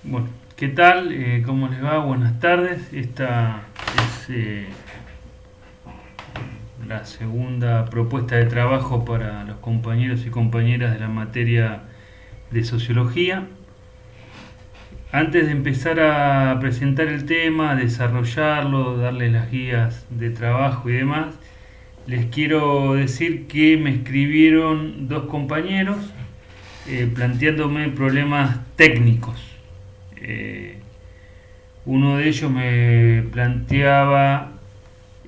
Bueno, ¿qué tal? ¿Cómo les va? Buenas tardes. Esta es la segunda propuesta de trabajo para los compañeros y compañeras de la materia de sociología. Antes de empezar a presentar el tema, desarrollarlo, darles las guías de trabajo y demás, les quiero decir que me escribieron dos compañeros planteándome problemas técnicos. Uno de ellos me planteaba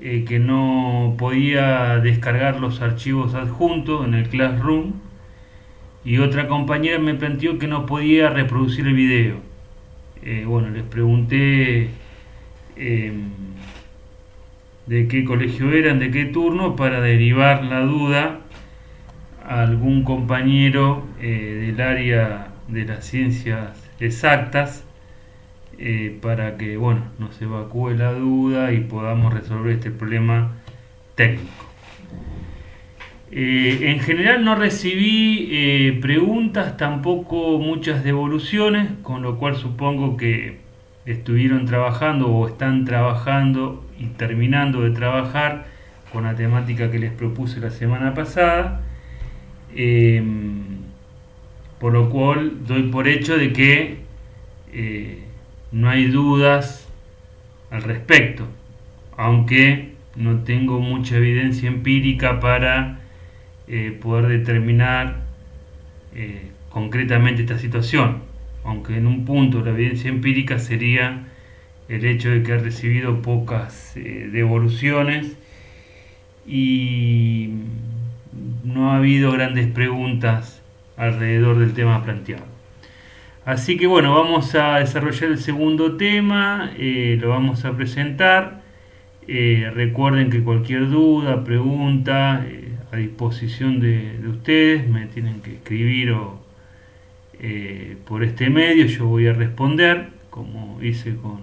que no podía descargar los archivos adjuntos en el Classroom, y otra compañera me planteó que no podía reproducir el video. Bueno, les pregunté de qué colegio eran, de qué turno, para derivar la duda a algún compañero del área de las ciencias exactas, para que nos evacúe la duda y podamos resolver este problema técnico. En general no recibí preguntas, tampoco muchas devoluciones, con lo cual supongo que estuvieron trabajando o están trabajando y terminando de trabajar con la temática que les propuse la semana pasada, por lo cual doy por hecho de que no hay dudas al respecto, aunque no tengo mucha evidencia empírica para poder determinar concretamente esta situación, aunque en un punto la evidencia empírica sería el hecho de que ha recibido pocas devoluciones y no ha habido grandes preguntas alrededor del tema planteado. Así que vamos a desarrollar el segundo tema, lo vamos a presentar. Recuerden que cualquier duda, pregunta, a disposición de ustedes, me tienen que escribir por este medio, yo voy a responder, como hice con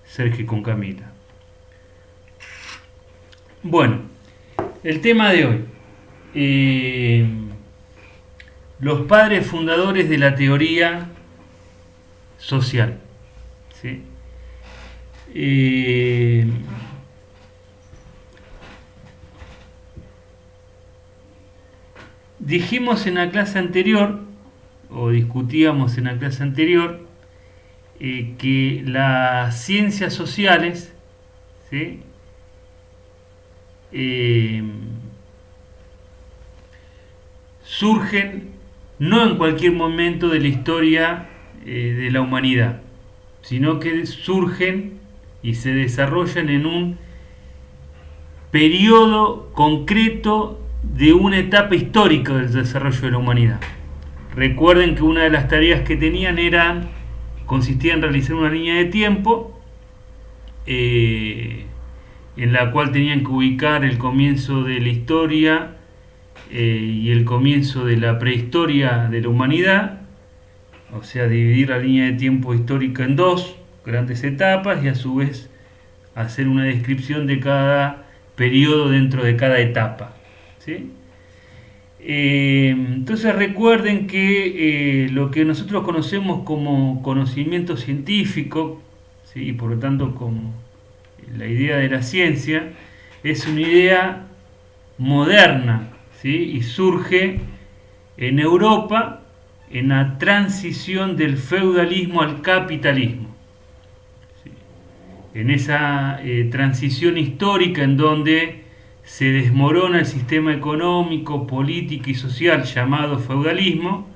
Sergio y con Camila. Bueno, el tema de hoy. Los padres fundadores de la teoría social. ¿Sí? Dijimos en la clase anterior, o discutíamos en la clase anterior, que las ciencias sociales, ¿sí? Surgen no en cualquier momento de la historia de la humanidad, sino que surgen y se desarrollan en un periodo concreto de una etapa histórica del desarrollo de la humanidad. Recuerden que una de las tareas que tenían consistía en realizar una línea de tiempo en la cual tenían que ubicar el comienzo de la historia y el comienzo de la prehistoria de la humanidad, o sea, dividir la línea de tiempo histórica en dos grandes etapas y a su vez hacer una descripción de cada periodo dentro de cada etapa. ¿Sí? Entonces recuerden que lo que nosotros conocemos como conocimiento científico, ¿sí? Y por lo tanto como la idea de la ciencia, es una idea moderna, ¿sí? Y surge en Europa en la transición del feudalismo al capitalismo. ¿Sí? En esa transición histórica en donde se desmorona el sistema económico, político y social llamado feudalismo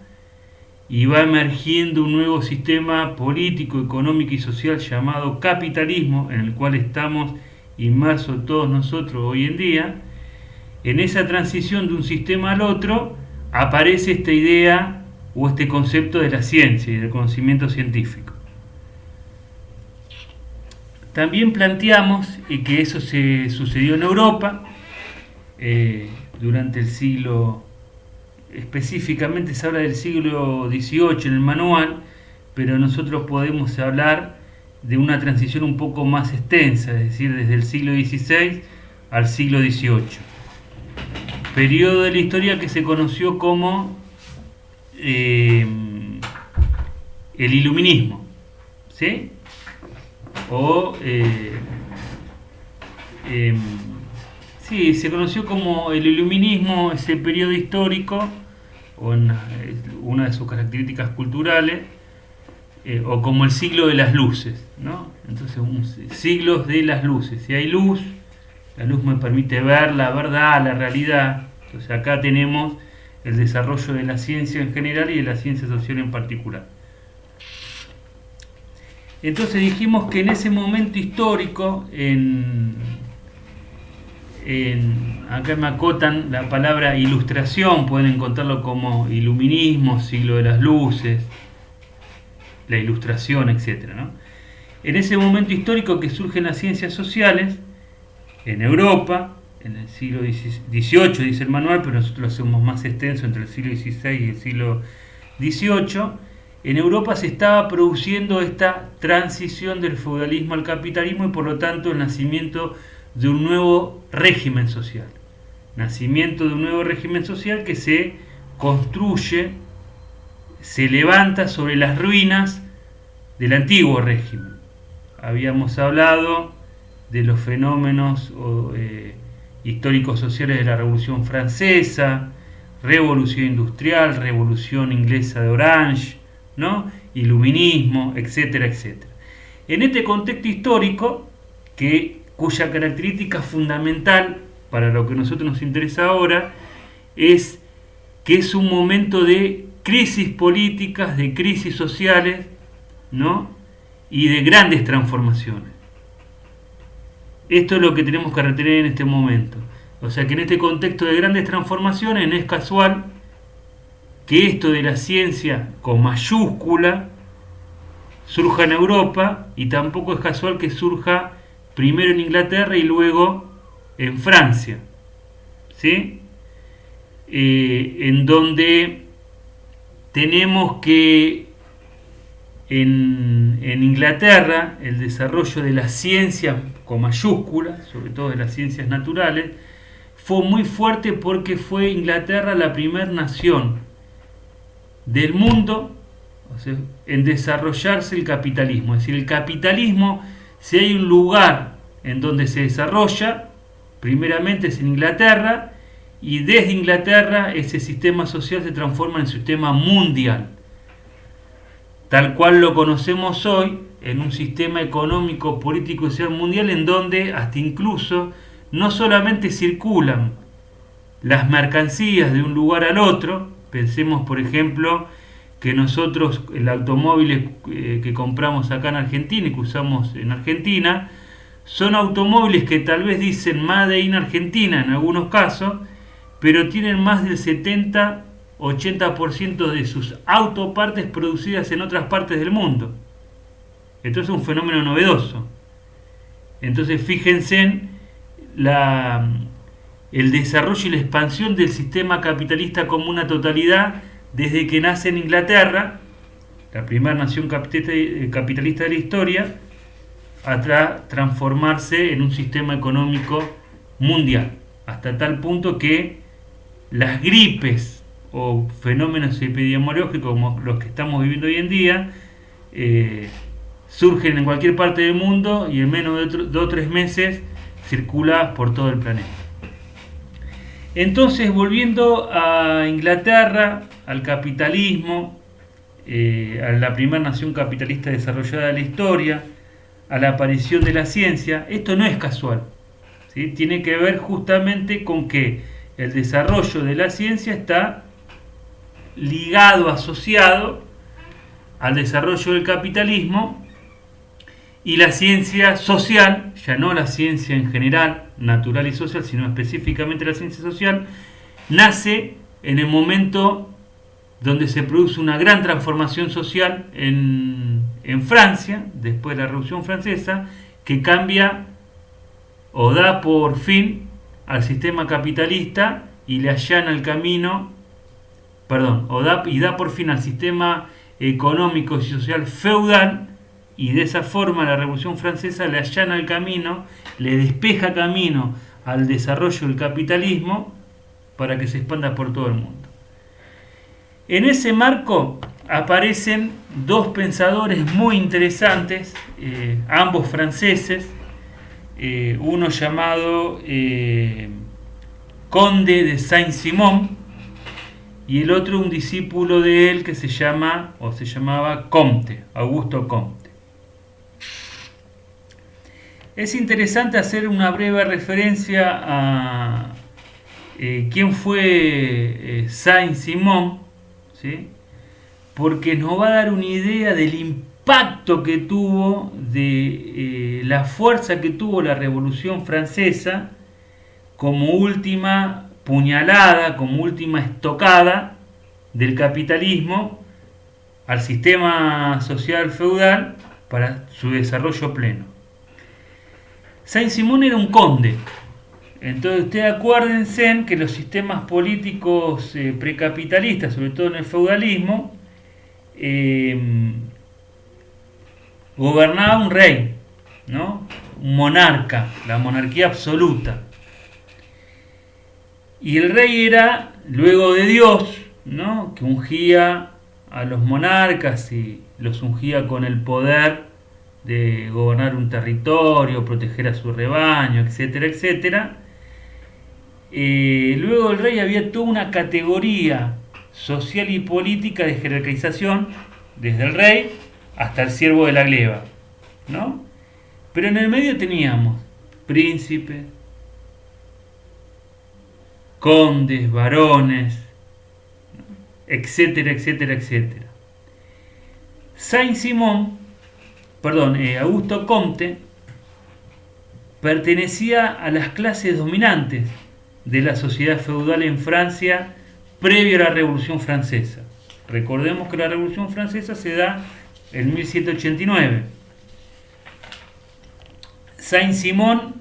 y va emergiendo un nuevo sistema político, económico y social llamado capitalismo, en el cual estamos inmersos todos nosotros hoy en día. En esa transición de un sistema al otro aparece esta idea o este concepto de la ciencia y del conocimiento científico. También planteamos que eso se sucedió en Europa durante el siglo, específicamente se habla del siglo XVIII en el manual, pero nosotros podemos hablar de una transición un poco más extensa, es decir, desde el siglo XVI al siglo XVIII. Periodo de la historia que se conoció como el iluminismo. ¿sí? O sí, se conoció como el iluminismo, ese periodo histórico, o una de sus características culturales, o como el siglo de las luces, ¿no? Entonces, siglos de las luces. Si hay luz, la luz me permite ver la verdad, la realidad. Entonces acá tenemos el desarrollo de la ciencia en general y de la ciencia social en particular. Entonces dijimos que en ese momento histórico, acá me acotan la palabra ilustración, pueden encontrarlo como iluminismo, siglo de las luces, la ilustración, etc., ¿no? En ese momento histórico que surgen las ciencias sociales, en Europa, en el siglo XVIII, dice el manual, pero nosotros lo hacemos más extenso, entre el siglo XVI y el siglo XVIII, en Europa se estaba produciendo esta transición del feudalismo al capitalismo y por lo tanto el nacimiento de un nuevo régimen social. Nacimiento de un nuevo régimen social que se construye, se levanta sobre las ruinas del antiguo régimen. Habíamos hablado de los fenómenos históricos sociales de la Revolución Francesa, Revolución Industrial, Revolución Inglesa de Orange, ¿no? Iluminismo, etcétera, etcétera. En este contexto histórico, cuya característica fundamental para lo que a nosotros nos interesa ahora es que es un momento de crisis políticas, de crisis sociales, ¿no? Y de grandes transformaciones. Esto es lo que tenemos que retener en este momento. O sea que en este contexto de grandes transformaciones no es casual que esto de la ciencia con mayúscula surja en Europa, y tampoco es casual que surja primero en Inglaterra y luego en Francia, ¿sí? En donde tenemos que en Inglaterra el desarrollo de la ciencia con mayúsculas, sobre todo de las ciencias naturales, fue muy fuerte porque fue Inglaterra la primera nación del mundo, o sea, en desarrollarse el capitalismo. Es decir, el capitalismo, si hay un lugar en donde se desarrolla, primeramente es en Inglaterra, y desde Inglaterra ese sistema social se transforma en sistema mundial, tal cual lo conocemos hoy, en un sistema económico, político y social mundial, en donde hasta incluso no solamente circulan las mercancías de un lugar al otro. Pensemos, por ejemplo, que nosotros el automóvil que compramos acá en Argentina y que usamos en Argentina son automóviles que tal vez dicen Made in Argentina en algunos casos, pero tienen más del 70-80% de sus autopartes producidas en otras partes del mundo. Entonces es un fenómeno novedoso. Entonces fíjense en el desarrollo y la expansión del sistema capitalista como una totalidad desde que nace en Inglaterra, la primera nación capitalista de la historia, hasta transformarse en un sistema económico mundial, hasta tal punto que las gripes o fenómenos epidemiológicos como los que estamos viviendo hoy en día surgen en cualquier parte del mundo y en menos de 2 o 3 meses circula por todo el planeta. Entonces, volviendo a Inglaterra, al capitalismo, a la primera nación capitalista desarrollada de la historia, a la aparición de la ciencia, esto no es casual, ¿sí? Tiene que ver justamente con que el desarrollo de la ciencia está ligado, asociado al desarrollo del capitalismo, y la ciencia social, ya no la ciencia en general, natural y social, sino específicamente la ciencia social, nace en el momento donde se produce una gran transformación social en Francia, después de la Revolución Francesa, que cambia o da por fin al sistema capitalista y le allana el camino, da por fin al sistema económico y social feudal, y de esa forma la Revolución Francesa le allana el camino, le despeja camino al desarrollo del capitalismo para que se expanda por todo el mundo. En ese marco aparecen dos pensadores muy interesantes, ambos franceses, uno llamado Conde de Saint-Simon y el otro un discípulo de él que se llamaba Comte, Augusto Comte. Es interesante hacer una breve referencia a quién fue Saint-Simon, ¿sí? Porque nos va a dar una idea del impacto que tuvo, de la fuerza que tuvo la Revolución Francesa como última puñalada, como última estocada del capitalismo al sistema social feudal para su desarrollo pleno. Saint-Simon era un conde. Entonces ustedes acuérdense que los sistemas políticos precapitalistas, sobre todo en el feudalismo, gobernaba un rey, ¿no? Un monarca, la monarquía absoluta. Y el rey era, luego de Dios, ¿no? Que ungía a los monarcas y los ungía con el poder de gobernar un territorio, proteger a su rebaño, etcétera, etcétera. Luego del rey había toda una categoría social y política de jerarquización, desde el rey hasta el siervo de la gleba, ¿no? Pero en el medio teníamos príncipes, condes, varones, etcétera, etcétera, etcétera. Augusto Comte pertenecía a las clases dominantes de la sociedad feudal en Francia previo a la Revolución Francesa. Recordemos que la Revolución Francesa se da en 1789. Saint-Simon,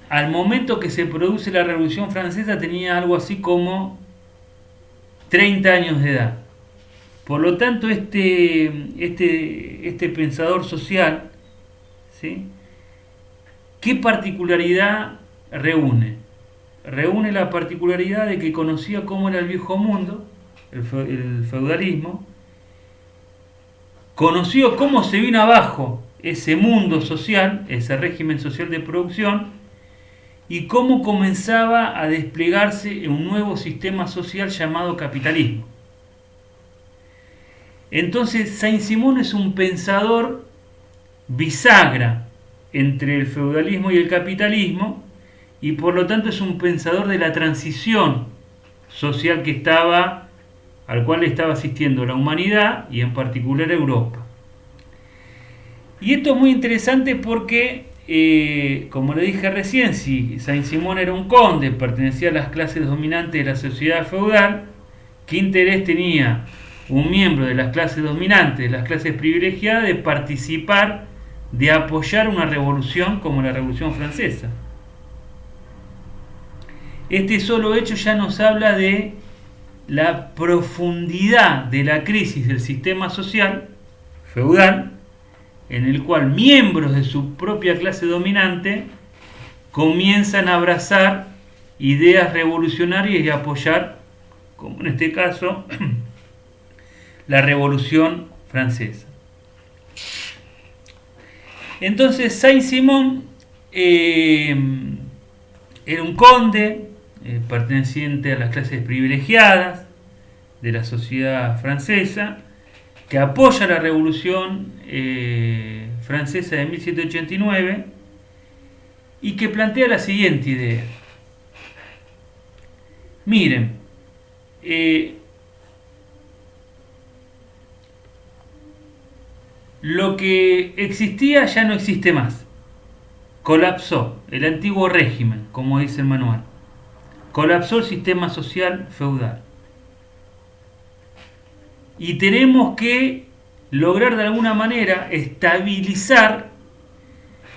al momento que se produce la Revolución Francesa, tenía algo así como 30 años de edad. Por lo tanto, este pensador social, ¿sí? ¿Qué particularidad reúne? Reúne la particularidad de que conocía cómo era el viejo mundo, el feudalismo, conoció cómo se vino abajo ese mundo social, ese régimen social de producción, y cómo comenzaba a desplegarse un nuevo sistema social llamado capitalismo. Entonces Saint-Simon es un pensador bisagra entre el feudalismo y el capitalismo, y por lo tanto es un pensador de la transición social al cual estaba asistiendo la humanidad y en particular Europa. Y esto es muy interesante porque, como le dije recién, si Saint-Simon era un conde, pertenecía a las clases dominantes de la sociedad feudal, ¿qué interés tenía un miembro de las clases dominantes, de las clases privilegiadas, de participar, de apoyar una revolución como la Revolución Francesa? Este solo hecho ya nos habla de la profundidad de la crisis del sistema social feudal, en el cual miembros de su propia clase dominante comienzan a abrazar ideas revolucionarias y a apoyar, como en este caso, la Revolución Francesa. Entonces Saint-Simon era un conde perteneciente a las clases privilegiadas de la sociedad francesa, que apoya la Revolución Francesa de 1789 y que plantea la siguiente idea. Miren, lo que existía ya no existe más. Colapsó el antiguo régimen, como dice el manual. Colapsó el sistema social feudal. Y tenemos que lograr de alguna manera estabilizar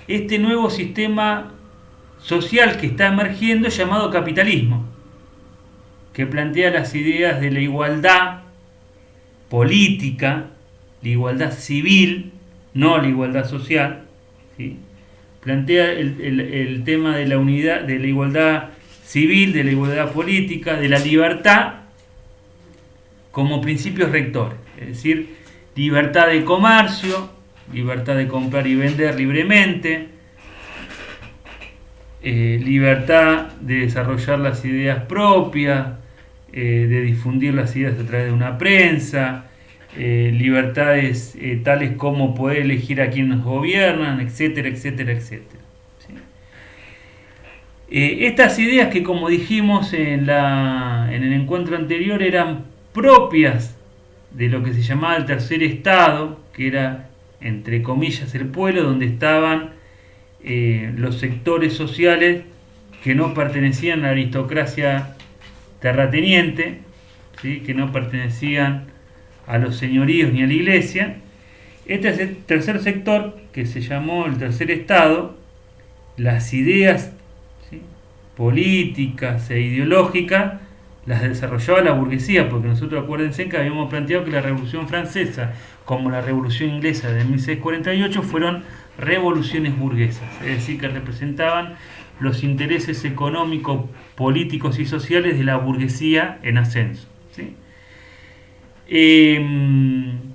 este nuevo sistema social que está emergiendo llamado capitalismo, que plantea las ideas de la igualdad política, la igualdad civil, no la igualdad social, ¿sí? Plantea el tema de la unidad, de la igualdad civil, de la igualdad política, de la libertad como principios rectores, es decir, libertad de comercio, libertad de comprar y vender libremente, libertad de desarrollar las ideas propias, de difundir las ideas a través de una prensa, libertades tales como poder elegir a quienes nos gobiernan, etcétera, etcétera, etcétera. ¿Sí? Estas ideas que, como dijimos en el encuentro anterior, eran propias de lo que se llamaba el tercer estado, que era, entre comillas, el pueblo, donde estaban los sectores sociales que no pertenecían a la aristocracia terrateniente, ¿sí? Que no pertenecían a los señoríos ni a la iglesia. Este es el tercer sector, que se llamó el tercer estado. Las ideas, ¿sí?, políticas e ideológicas las desarrollaba la burguesía, porque nosotros, acuérdense que habíamos planteado que la Revolución Francesa, como la Revolución Inglesa de 1648, fueron revoluciones burguesas, es decir, que representaban los intereses económicos, políticos y sociales de la burguesía en ascenso, ¿sí?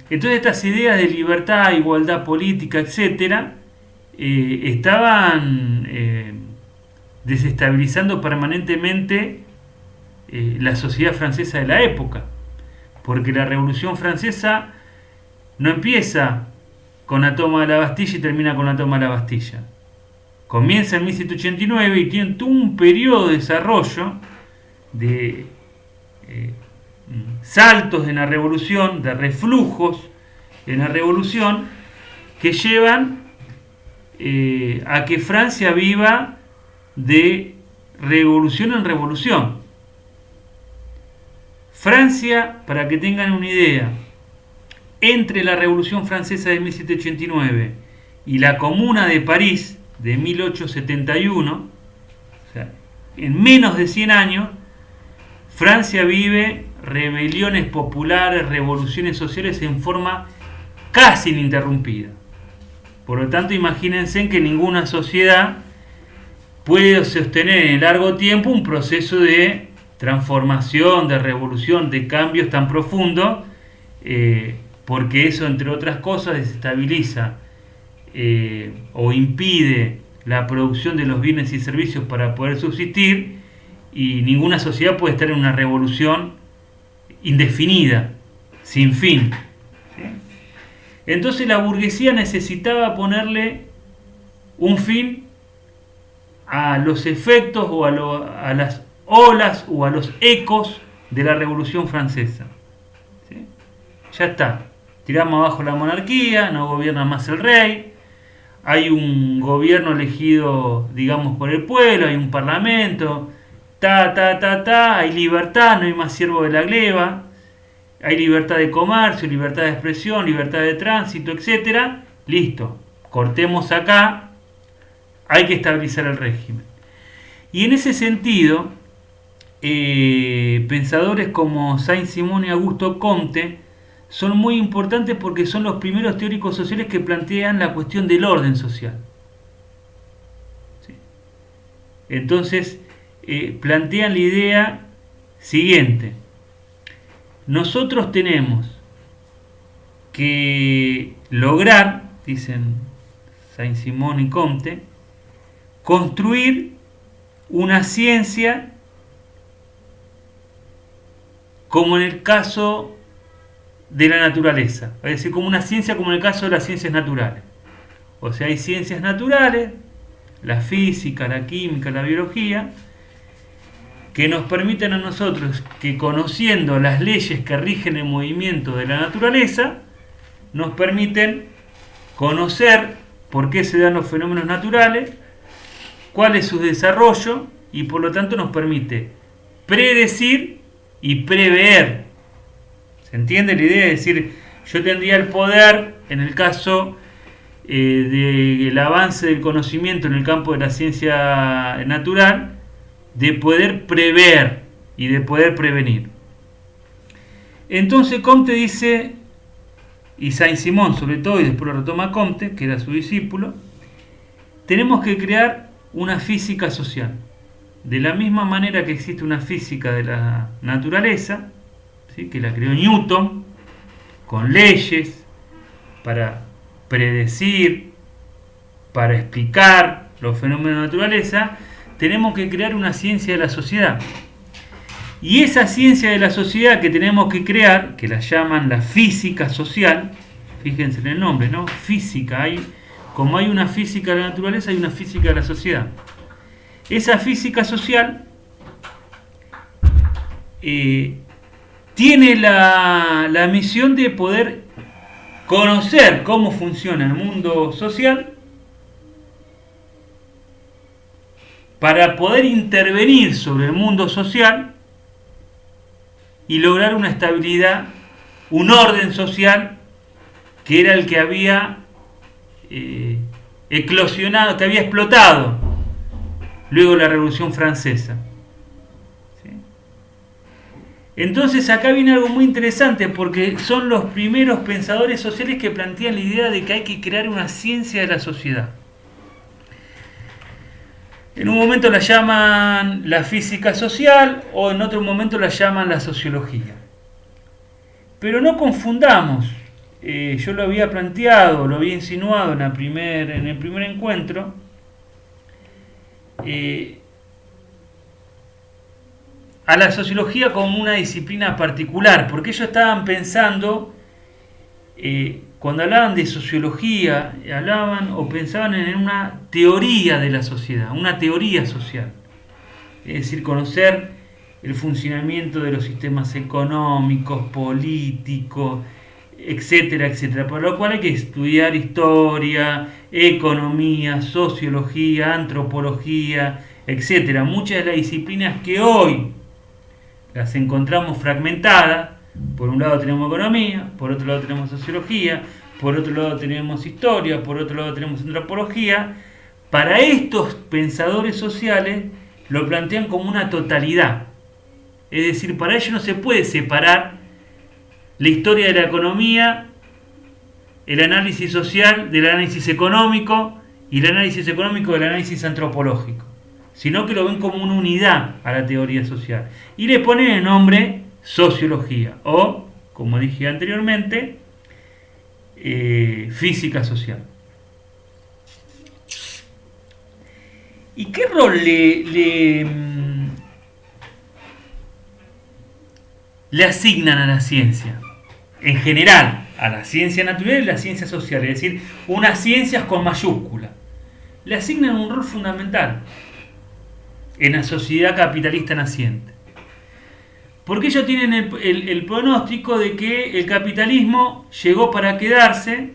Entonces estas ideas de libertad, igualdad política, etcétera, estaban desestabilizando permanentemente la sociedad francesa de la época, porque la Revolución Francesa no empieza con la toma de la Bastilla y termina con la toma de la Bastilla. Comienza en 1789 y tiene todo un periodo de desarrollo, de saltos en la revolución, de reflujos en la revolución, que llevan a que Francia viva de revolución en revolución. Francia, para que tengan una idea, entre la Revolución Francesa de 1789 y la Comuna de París de 1871, o sea, en menos de 100 años, Francia vive rebeliones populares, revoluciones sociales en forma casi ininterrumpida. Por lo tanto, imagínense que ninguna sociedad puede sostener en el largo tiempo un proceso de transformación, de revolución, de cambios tan profundo, porque eso, entre otras cosas, desestabiliza o impide la producción de los bienes y servicios para poder subsistir, y ninguna sociedad puede estar en una revolución indefinida, sin fin. ¿Sí? Entonces la burguesía necesitaba ponerle un fin a los efectos o a las olas o a los ecos de la Revolución Francesa. ¿Sí? Ya está, tiramos abajo la monarquía, no gobierna más el rey, hay un gobierno elegido, digamos, por el pueblo, hay un parlamento, hay libertad, no hay más siervo de la gleba, hay libertad de comercio, libertad de expresión, libertad de tránsito, etc. Listo, cortemos acá, hay que estabilizar el régimen. Y en ese sentido, pensadores como Saint-Simon y Augusto Comte son muy importantes porque son los primeros teóricos sociales que plantean la cuestión del orden social. ¿Sí? Entonces, plantean la idea siguiente: nosotros tenemos que lograr, dicen Saint-Simon y Comte, construir una ciencia como en el caso de la naturaleza, es decir, como una ciencia como en el caso de las ciencias naturales. O sea, hay ciencias naturales, la física, la química, la biología, que nos permiten a nosotros que, conociendo las leyes que rigen el movimiento de la naturaleza, nos permiten conocer por qué se dan los fenómenos naturales, cuál es su desarrollo, y por lo tanto nos permite predecir y prever. ¿Se entiende la idea? Es decir, yo tendría el poder, en el caso del avance del conocimiento en el campo de la ciencia natural, de poder prever y de poder prevenir. Entonces Comte dice, y Saint-Simon sobre todo, y después lo retoma Comte, que era su discípulo, tenemos que crear una física social. De la misma manera que existe una física de la naturaleza, ¿sí? Que la creó Newton, con leyes para predecir, para explicar los fenómenos de la naturaleza. Tenemos que crear una ciencia de la sociedad. Y esa ciencia de la sociedad que tenemos que crear, que la llaman la física social, fíjense en el nombre, ¿no? Física, como hay una física de la naturaleza, hay una física de la sociedad. Esa física social tiene la misión de poder conocer cómo funciona el mundo social para poder intervenir sobre el mundo social y lograr una estabilidad, un orden social que era el que había eclosionado, que había explotado luego de la Revolución Francesa. ¿Sí? Entonces acá viene algo muy interesante, porque son los primeros pensadores sociales que plantean la idea de que hay que crear una ciencia de la sociedad. En un momento la llaman la física social o en otro momento la llaman la sociología. Pero no confundamos, yo lo había planteado, lo había insinuado en el primer encuentro, a la sociología como una disciplina particular, porque ellos estaban pensando, cuando hablaban de sociología, hablaban o pensaban en una teoría de la sociedad, una teoría social. Es decir, conocer el funcionamiento de los sistemas económicos, políticos, etcétera, etcétera. Por lo cual hay que estudiar historia, economía, sociología, antropología, etcétera. Muchas de las disciplinas que hoy las encontramos fragmentadas. Por un lado tenemos economía, por otro lado tenemos sociología, por otro lado tenemos historia, por otro lado tenemos antropología. Para estos pensadores sociales lo plantean como una totalidad. Es decir, para ellos no se puede separar la historia de la economía, el análisis social del análisis económico y el análisis económico del análisis antropológico, sino que lo ven como una unidad a la teoría social. Y le ponen el nombre sociología o, como dije anteriormente, física social. ¿Y qué rol le asignan a la ciencia? En general, a la ciencia natural y la ciencia social, es decir, unas ciencias con mayúscula. Le asignan un rol fundamental en la sociedad capitalista naciente. Porque ellos tienen el pronóstico de que el capitalismo llegó para quedarse,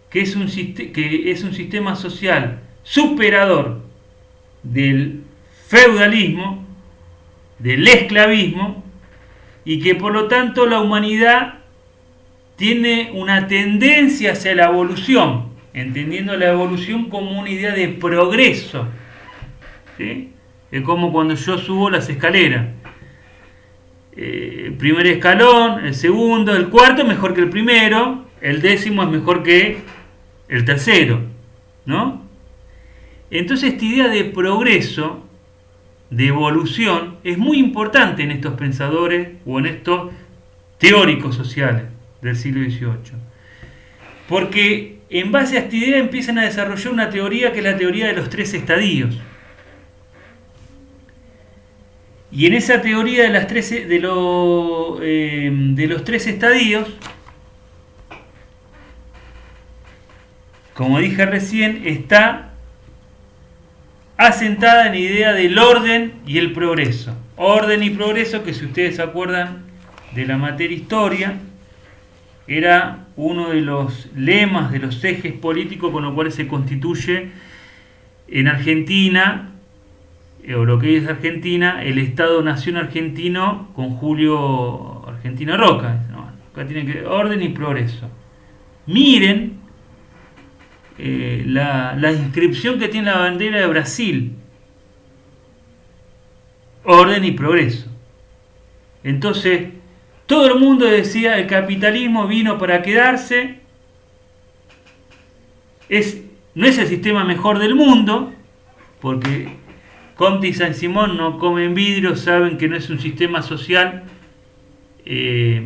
que es un sistema social superador del feudalismo, del esclavismo, y que por lo tanto la humanidad tiene una tendencia hacia la evolución, entendiendo la evolución como una idea de progreso. ¿Sí? Es como cuando yo subo las escaleras. El primer escalón, el segundo, el cuarto es mejor que el primero, el décimo es mejor que el tercero, ¿no? Entonces esta idea de progreso, de evolución, es muy importante en estos pensadores o en estos teóricos sociales del siglo XVIII. Porque en base a esta idea empiezan a desarrollar una teoría que es la teoría de los tres estadios. Y en esa teoría de los tres estadios, como dije recién, está asentada en la idea del orden y el progreso. Orden y progreso, que si ustedes se acuerdan de la materia historia, era uno de los lemas, de los ejes políticos con los cuales se constituye en Argentina, o lo que es Argentina, el Estado-Nación argentino con Julio Argentino Roca. No, acá tiene que orden y progreso. Miren la inscripción que tiene la bandera de Brasil. Orden y progreso. Entonces, todo el mundo decía el capitalismo vino para quedarse. No es el sistema mejor del mundo, porque Comte y Saint-Simon no comen vidrio, saben que no es un sistema social eh,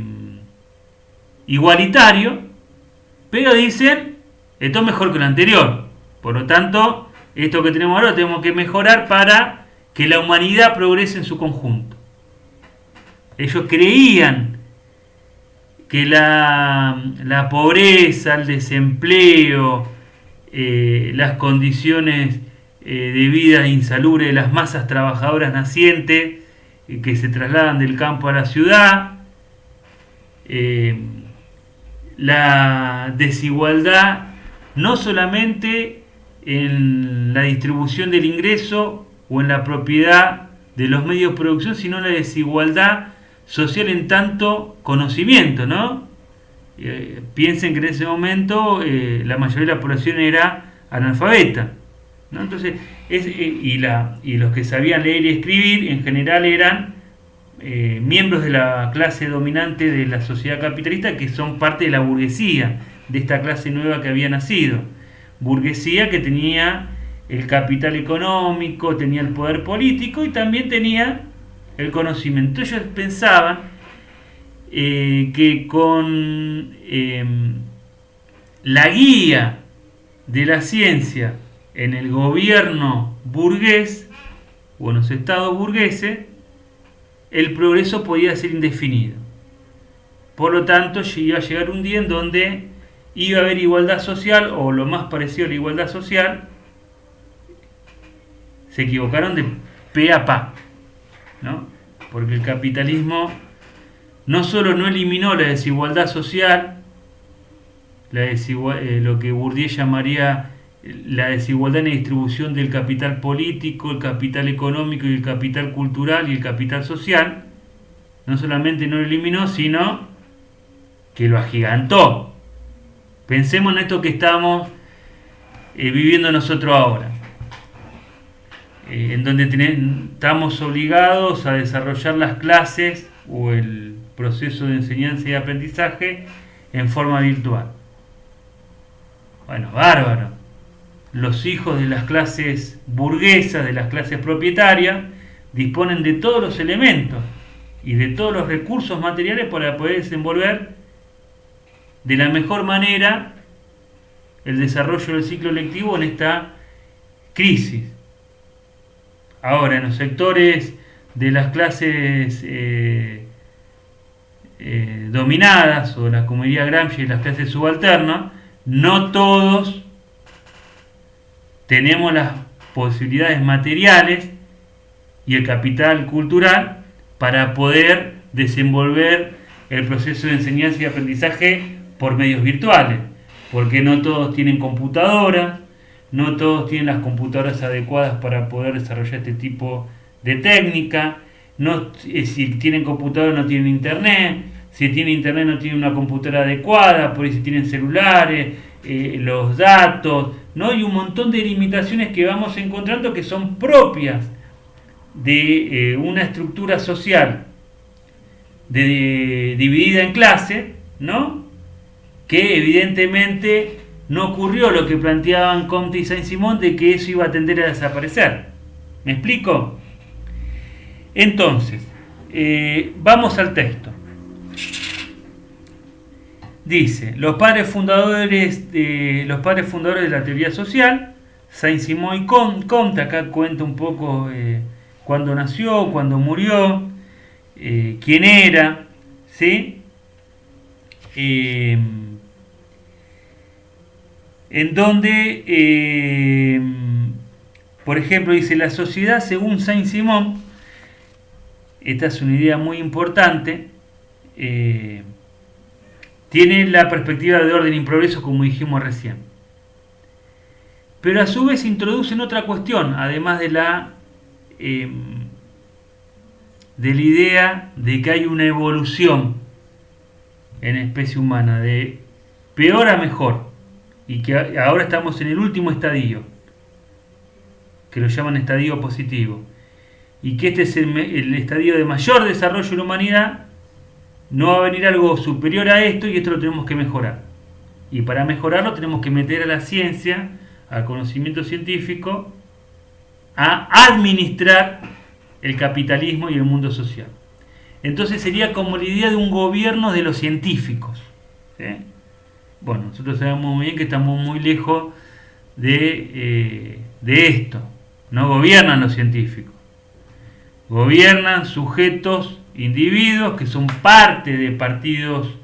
igualitario, pero dicen, esto es mejor que lo anterior. Por lo tanto, esto que tenemos ahora lo tenemos que mejorar para que la humanidad progrese en su conjunto. Ellos creían que la pobreza, el desempleo, las condiciones de vida insalubres de las masas trabajadoras nacientes que se trasladan del campo a la ciudad, la desigualdad no solamente en la distribución del ingreso o en la propiedad de los medios de producción, sino la desigualdad social en tanto conocimiento, ¿no? Piensen que en ese momento la mayoría de la población era analfabeta, ¿no? Entonces, y los que sabían leer y escribir en general eran miembros de la clase dominante de la sociedad capitalista, que son parte de la burguesía, de esta clase nueva que había nacido. Burguesía que tenía el capital económico, tenía el poder político y también tenía el conocimiento. Ellos pensaban que con la guía de la ciencia en el gobierno burgués o en los estados burgueses, el progreso podía ser indefinido. Por lo tanto, iba a llegar un día en donde iba a haber igualdad social, o lo más parecido a la igualdad social. Se equivocaron de pe a pa, ¿no? Porque el capitalismo no solo no eliminó la desigualdad social, lo que Bourdieu llamaría la desigualdad en la distribución del capital político, el capital económico y el capital cultural y el capital social, no solamente no lo eliminó, sino que lo agigantó. Pensemos en esto que estamos viviendo nosotros ahora, en donde estamos obligados a desarrollar las clases o el proceso de enseñanza y aprendizaje en forma virtual. Bueno, bárbaro. Los hijos de las clases burguesas, de las clases propietarias, disponen de todos los elementos y de todos los recursos materiales para poder desenvolver de la mejor manera el desarrollo del ciclo lectivo en esta crisis. Ahora, en los sectores de las clases dominadas, o la, como diría Gramsci, las clases subalternas, no todos tenemos las posibilidades materiales y el capital cultural para poder desenvolver el proceso de enseñanza y aprendizaje por medios virtuales, porque no todos tienen computadoras, no todos tienen las computadoras adecuadas para poder desarrollar este tipo de técnica, si tienen computadora no tienen internet, si tienen internet no tienen una computadora adecuada, por eso tienen celulares, los datos, ¿no? Y un montón de limitaciones que vamos encontrando que son propias de una estructura social dividida en clases, ¿no? Que evidentemente no ocurrió lo que planteaban Comte y Saint-Simon, de que eso iba a tender a desaparecer. ¿Me explico? Entonces, vamos al texto. Dice, los padres fundadores de la teoría social, Saint-Simon y Comte, acá cuenta un poco cuándo nació, cuándo murió, quién era, ¿sí? En donde, por ejemplo, dice, la sociedad según Saint-Simon, esta es una idea muy importante, tiene la perspectiva de orden y progreso, como dijimos recién. Pero a su vez introducen otra cuestión, además de la idea de que hay una evolución en la especie humana, de peor a mejor, y que ahora estamos en el último estadio, que lo llaman estadio positivo, y que este es el estadio de mayor desarrollo de la humanidad. No va a venir algo superior a esto y esto lo tenemos que mejorar. Y para mejorarlo tenemos que meter a la ciencia, al conocimiento científico, a administrar el capitalismo y el mundo social. Entonces sería como la idea de un gobierno de los científicos. ¿Sí? Bueno, nosotros sabemos muy bien que estamos muy lejos de esto. No gobiernan los científicos. Gobiernan sujetos, individuos que son parte de partidos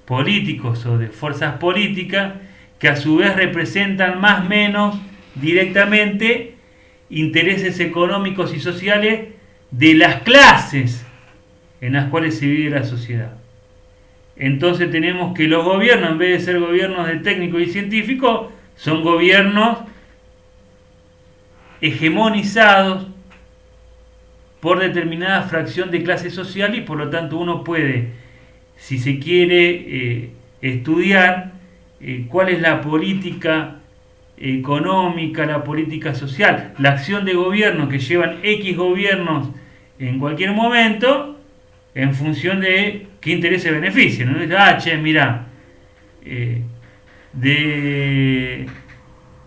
políticos o de fuerzas políticas que a su vez representan más o menos directamente intereses económicos y sociales de las clases en las cuales se vive la sociedad. Entonces tenemos que los gobiernos, en vez de ser gobiernos de técnicos y científicos, son gobiernos hegemonizados por determinada fracción de clase social, y por lo tanto uno puede, si se quiere estudiar cuál es la política económica, la política social, la acción de gobierno que llevan X gobiernos en cualquier momento, en función de qué intereses benefician. ¿No? Mira, de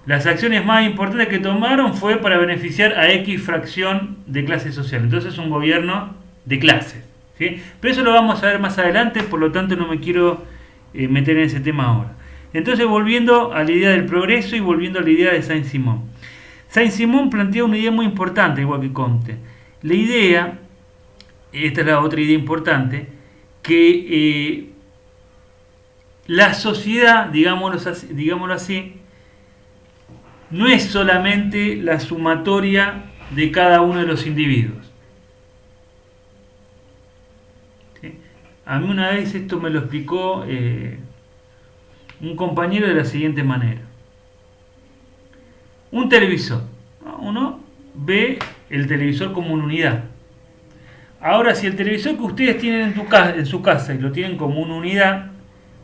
las acciones más importantes que tomaron fue para beneficiar a X fracción de clase social. Entonces es un gobierno de clases. ¿Sí? Pero eso lo vamos a ver más adelante, por lo tanto no me quiero meter en ese tema ahora. Entonces, volviendo a la idea del progreso y volviendo a la idea de Saint-Simon. Saint-Simon plantea una idea muy importante, igual que Comte. La idea, esta es la otra idea importante, que la sociedad, digámoslo así, no es solamente la sumatoria de cada uno de los individuos. ¿Sí? A mí una vez esto me lo explicó un compañero de la siguiente manera. Un televisor. Uno ve el televisor como una unidad. Ahora, si el televisor que ustedes tienen en su casa y lo tienen como una unidad,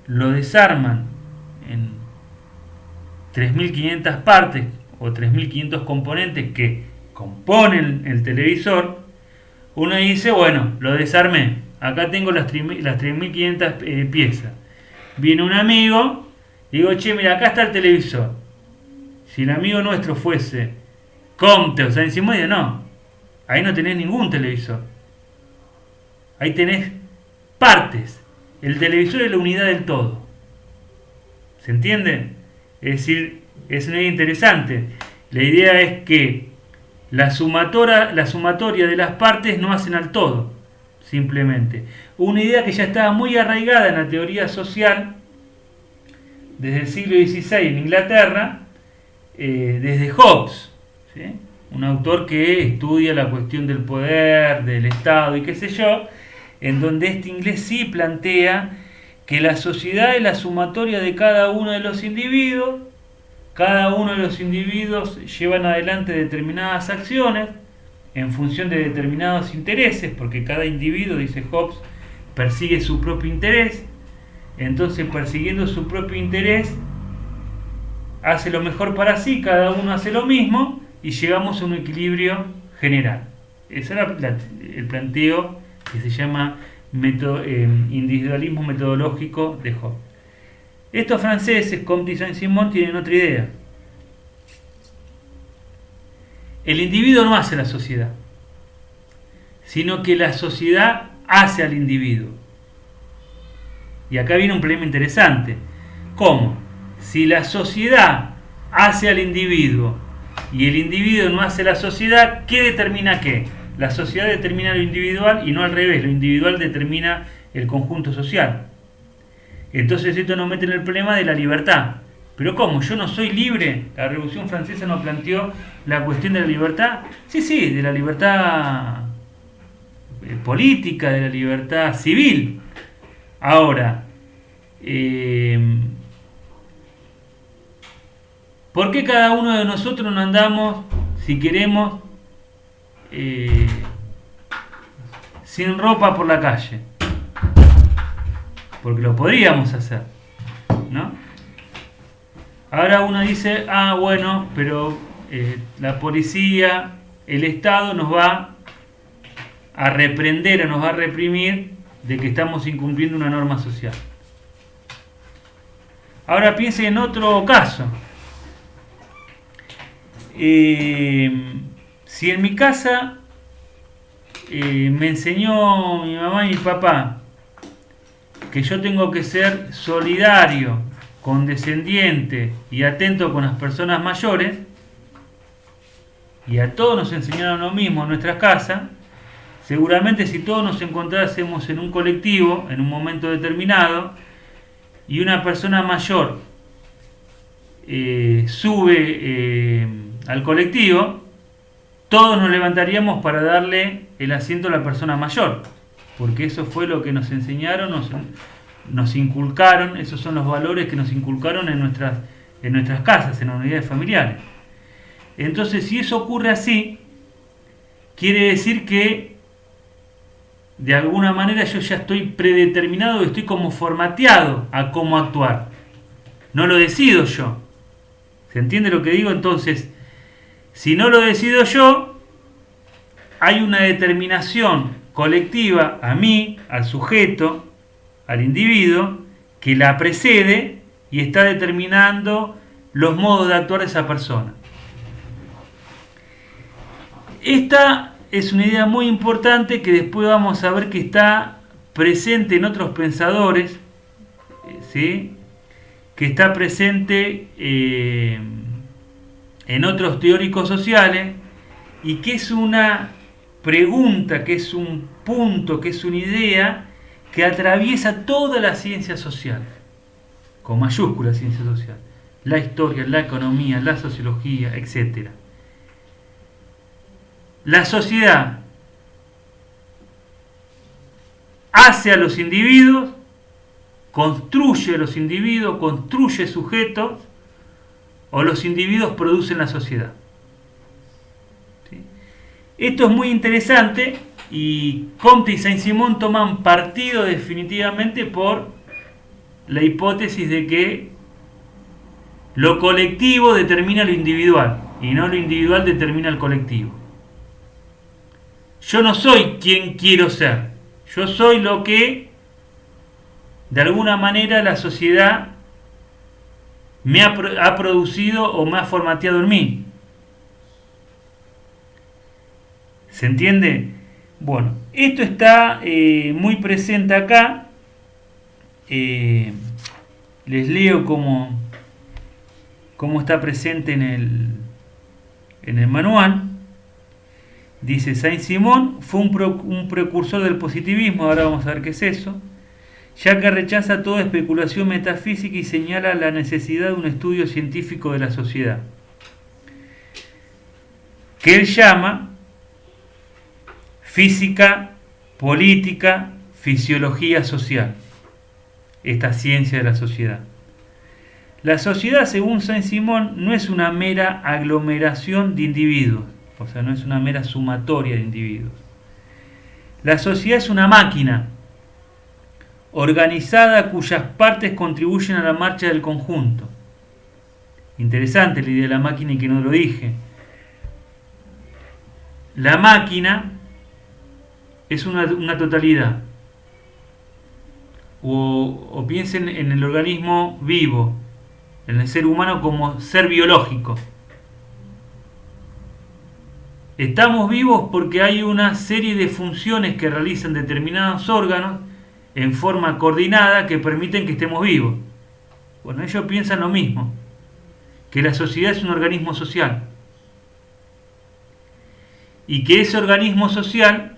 lo desarman en 3.500 partes o 3.500 componentes que componen el televisor, uno dice, bueno, lo desarmé. Acá tengo las 3.500 piezas. Viene un amigo, digo, che, mira, acá está el televisor. Si el amigo nuestro fuese Comte o Saint-Simon, no, ahí no tenés ningún televisor. Ahí tenés partes. El televisor es la unidad del todo. ¿Se entiende? Es decir, es una idea interesante. La idea es que la sumatoria de las partes no hacen al todo, simplemente. Una idea que ya estaba muy arraigada en la teoría social desde el siglo XVI en Inglaterra, desde Hobbes, ¿sí? Un autor que estudia la cuestión del poder, del Estado y qué sé yo, en donde este inglés sí plantea que la sociedad es la sumatoria de cada uno de los individuos. Cada uno de los individuos llevan adelante determinadas acciones en función de determinados intereses, porque cada individuo, dice Hobbes, persigue su propio interés. Entonces, persiguiendo su propio interés, hace lo mejor para sí, cada uno hace lo mismo y llegamos a un equilibrio general. Ese era el planteo que se llama individualismo metodológico de Hobbes. Estos franceses, Comte y Saint-Simon, tienen otra idea. El individuo no hace la sociedad, sino que la sociedad hace al individuo. Y acá viene un problema interesante. ¿Cómo? Si la sociedad hace al individuo y el individuo no hace la sociedad, ¿qué determina qué? La sociedad determina lo individual y no al revés, lo individual determina el conjunto social. Entonces esto nos mete en el problema de la libertad. ¿Pero cómo? ¿Yo no soy libre? ¿La Revolución Francesa nos planteó la cuestión de la libertad? Sí, de la libertad política, de la libertad civil. Ahora, ¿por qué cada uno de nosotros no andamos, si queremos, sin ropa por la calle? Porque lo podríamos hacer, ¿no? Ahora uno dice, bueno, pero la policía, el Estado nos va a reprender o nos va a reprimir de que estamos incumpliendo una norma social. Ahora piense en otro caso. Si en mi casa me enseñó mi mamá y mi papá que yo tengo que ser solidario, condescendiente y atento con las personas mayores, y a todos nos enseñaron lo mismo en nuestras casas. Seguramente si todos nos encontrásemos en un colectivo en un momento determinado y una persona mayor sube al colectivo, todos nos levantaríamos para darle el asiento a la persona mayor, porque eso fue lo que nos enseñaron, nos inculcaron, esos son los valores que nos inculcaron en nuestras casas, en las unidades familiares. Entonces, si eso ocurre así, quiere decir que de alguna manera yo ya estoy predeterminado, estoy como formateado a cómo actuar. No lo decido yo. ¿Se entiende lo que digo? Entonces, si no lo decido yo, hay una determinación colectiva a mí, al sujeto, al individuo, que la precede y está determinando los modos de actuar de esa persona. Esta es una idea muy importante que después vamos a ver que está presente en otros pensadores, ¿sí? Que está presente en otros teóricos sociales, y que es una pregunta, que es un punto, que es una idea que atraviesa toda la ciencia social, con mayúscula ciencia social, la historia, la economía, la sociología, etc. La sociedad hace a los individuos, construye a los individuos, construye sujetos, o los individuos producen la sociedad. ¿Sí? Esto es muy interesante, y Comte y Saint-Simon toman partido definitivamente por la hipótesis de que lo colectivo determina lo individual y no lo individual determina el colectivo. Yo no soy quien quiero ser, yo soy lo que de alguna manera la sociedad me ha producido o me ha formateado en mí. ¿Se entiende? Bueno, esto está muy presente acá. Les leo cómo está presente en el manual. Dice: Saint-Simon fue un precursor del positivismo, ahora vamos a ver qué es eso, ya que rechaza toda especulación metafísica y señala la necesidad de un estudio científico de la sociedad, que él llama física, política, fisiología social, esta ciencia de la sociedad. La sociedad, según Saint-Simon, no es una mera aglomeración de individuos, o sea, no es una mera sumatoria de individuos. La sociedad es una máquina organizada cuyas partes contribuyen a la marcha del conjunto. Interesante la idea de la máquina, y que no lo dije. La máquina es una totalidad. O piensen en el organismo vivo, en el ser humano como ser biológico. Estamos vivos porque hay una serie de funciones que realizan determinados órganos en forma coordinada que permiten que estemos vivos. Bueno, ellos piensan lo mismo, que la sociedad es un organismo social y que ese organismo social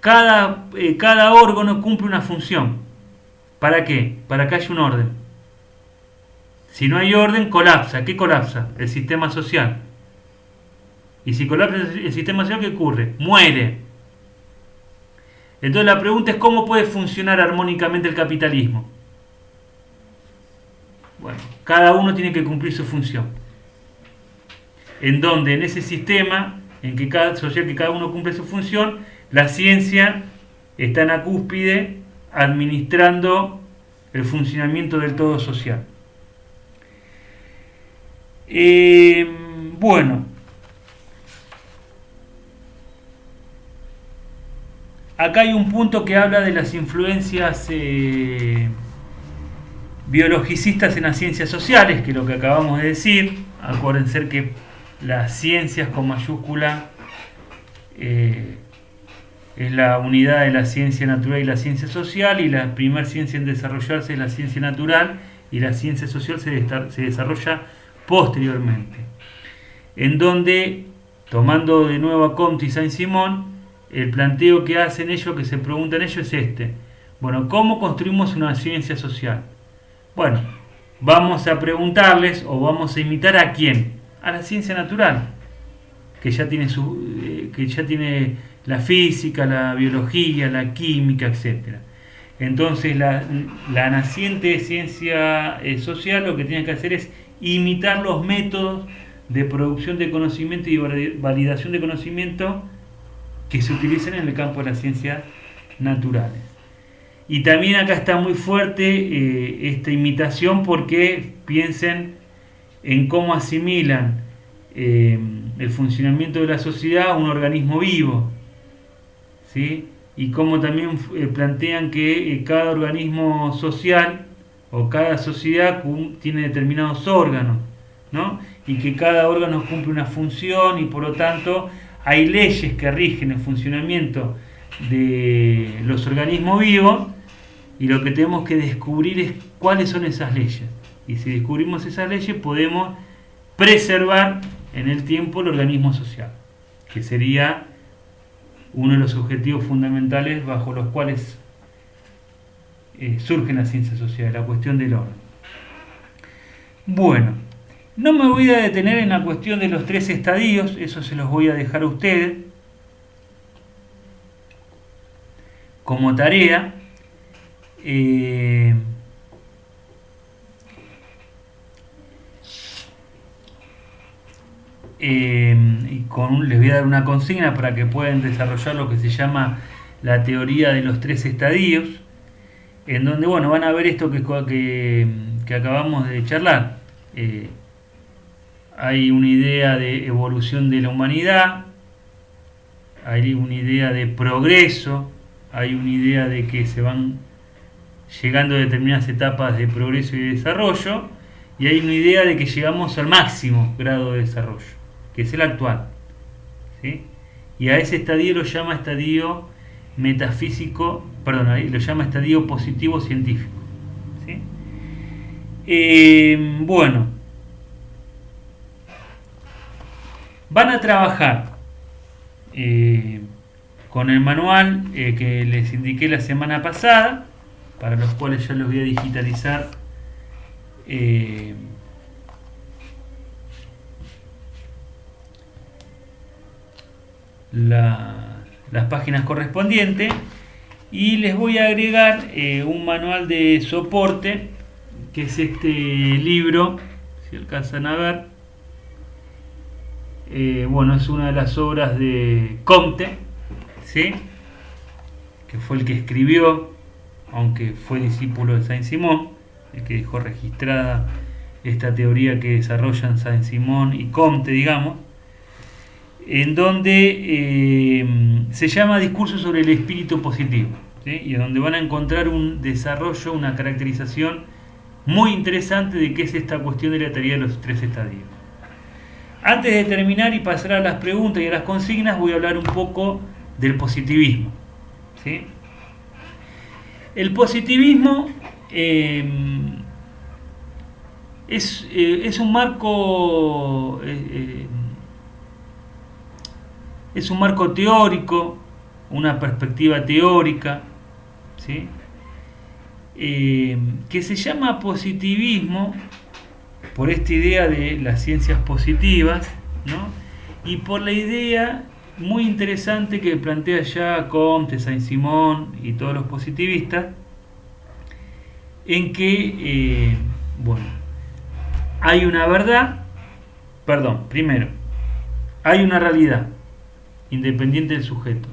cada órgano cumple una función. ¿Para qué? Para que haya un orden. Si no hay orden, colapsa. ¿Qué colapsa? El sistema social. Y si colapsa el sistema social, ¿qué ocurre? Muere. Entonces la pregunta es: ¿cómo puede funcionar armónicamente el capitalismo? Bueno, cada uno tiene que cumplir su función. En donde en ese sistema en que cada uno cumple su función, la ciencia está en la cúspide administrando el funcionamiento del todo social. Bueno, acá hay un punto que habla de las influencias biologicistas en las ciencias sociales, que es lo que acabamos de decir. Acuérdense que las ciencias con mayúscula eh, es la unidad de la ciencia natural y la ciencia social, y la primera ciencia en desarrollarse es la ciencia natural, y la ciencia social se desarrolla posteriormente. En donde, tomando de nuevo a Comte y Saint-Simon, el planteo que hacen ellos, que se preguntan ellos, es este. Bueno, ¿cómo construimos una ciencia social? Bueno, vamos a preguntarles, o vamos a imitar a quién, a la ciencia natural, que ya tiene la física, la biología, la química, etcétera. Entonces la naciente ciencia social lo que tiene que hacer es imitar los métodos de producción de conocimiento y validación de conocimiento que se utilizan en el campo de las ciencias naturales. Y también acá está muy fuerte esta imitación, porque piensen en cómo asimilan el funcionamiento de la sociedad a un organismo vivo, ¿sí? Y cómo también plantean que cada organismo social o cada sociedad tiene determinados órganos, ¿no? Y que cada órgano cumple una función, y por lo tanto hay leyes que rigen el funcionamiento de los organismos vivos, y lo que tenemos que descubrir es cuáles son esas leyes. Y si descubrimos esas leyes, podemos preservar en el tiempo el organismo social, que sería uno de los objetivos fundamentales bajo los cuales surgen las ciencias sociales, la cuestión del orden. Bueno, no me voy a detener en la cuestión de los 3 estadios, eso se los voy a dejar a ustedes como tarea. Y les voy a dar una consigna para que puedan desarrollar lo que se llama la teoría de los 3 estadios, en donde, bueno, van a ver esto que acabamos de charlar. Hay una idea de evolución de la humanidad, hay una idea de progreso, hay una idea de que se van llegando a determinadas etapas de progreso y desarrollo, y hay una idea de que llegamos al máximo grado de desarrollo, que es el actual, ¿sí? Y a ese estadio lo llama estadio metafísico, perdón, lo llama estadio positivo científico, ¿sí? Bueno, van a trabajar con el manual que les indiqué la semana pasada, para los cuales ya los voy a digitalizar las páginas correspondientes, y les voy a agregar un manual de soporte, que es este libro, si alcanzan a ver. Bueno, es una de las obras de Comte, ¿sí? Que fue el que escribió, aunque fue discípulo de Saint-Simon, el que dejó registrada esta teoría que desarrollan Saint-Simon y Comte, digamos, en donde se llama Discurso sobre el espíritu positivo, ¿sí? Y en donde van a encontrar un desarrollo, una caracterización muy interesante de qué es esta cuestión de la teoría de los 3 estadios. Antes de terminar y pasar a las preguntas y a las consignas, voy a hablar un poco del positivismo, ¿sí? El positivismo es un marco teórico, una perspectiva teórica, ¿sí? Que se llama positivismo por esta idea de las ciencias positivas, ¿no? Y por la idea muy interesante que plantea ya Comte, Saint-Simon y todos los positivistas, en que, bueno, hay una verdad, primero, hay una realidad independiente del sujeto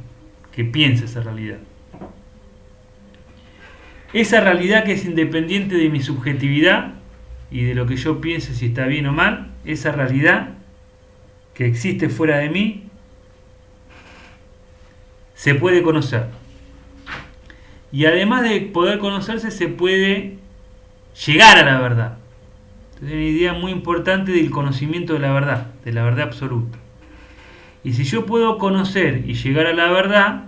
que piensa esa realidad. Esa realidad que es independiente de mi subjetividad y de lo que yo piense si está bien o mal, esa realidad que existe fuera de mí, se puede conocer. Y además de poder conocerse, se puede llegar a la verdad. Entonces, hay una idea muy importante del conocimiento de la verdad absoluta. Y si yo puedo conocer y llegar a la verdad,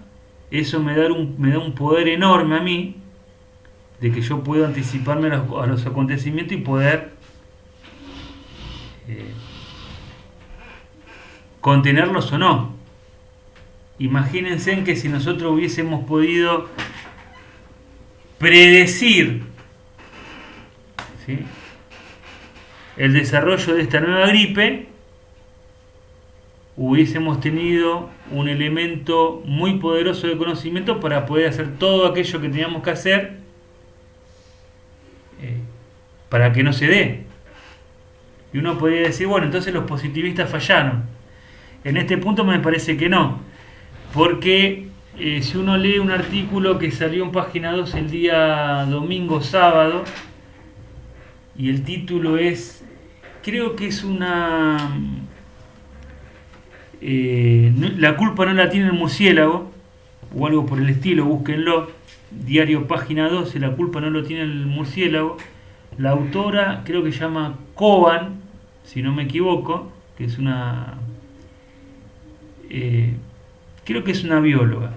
eso me da un poder enorme a mí, de que yo puedo anticiparme a los acontecimientos y poder eh, contenerlos o no. Imagínense en que si nosotros hubiésemos podido predecir, ¿sí?, el desarrollo de esta nueva gripe, hubiésemos tenido un elemento muy poderoso de conocimiento para poder hacer todo aquello que teníamos que hacer para que no se dé. Y uno podría decir, bueno, entonces los positivistas fallaron. En este punto me parece que no, porque si uno lee un artículo que salió en Página 2 el día domingo, sábado, y el título es, creo que es una... la culpa no la tiene el murciélago, o algo por el estilo, búsquenlo, diario Página 12, la culpa no lo tiene el murciélago. La autora creo que se llama Coban, si no me equivoco, que es una... creo que es una bióloga,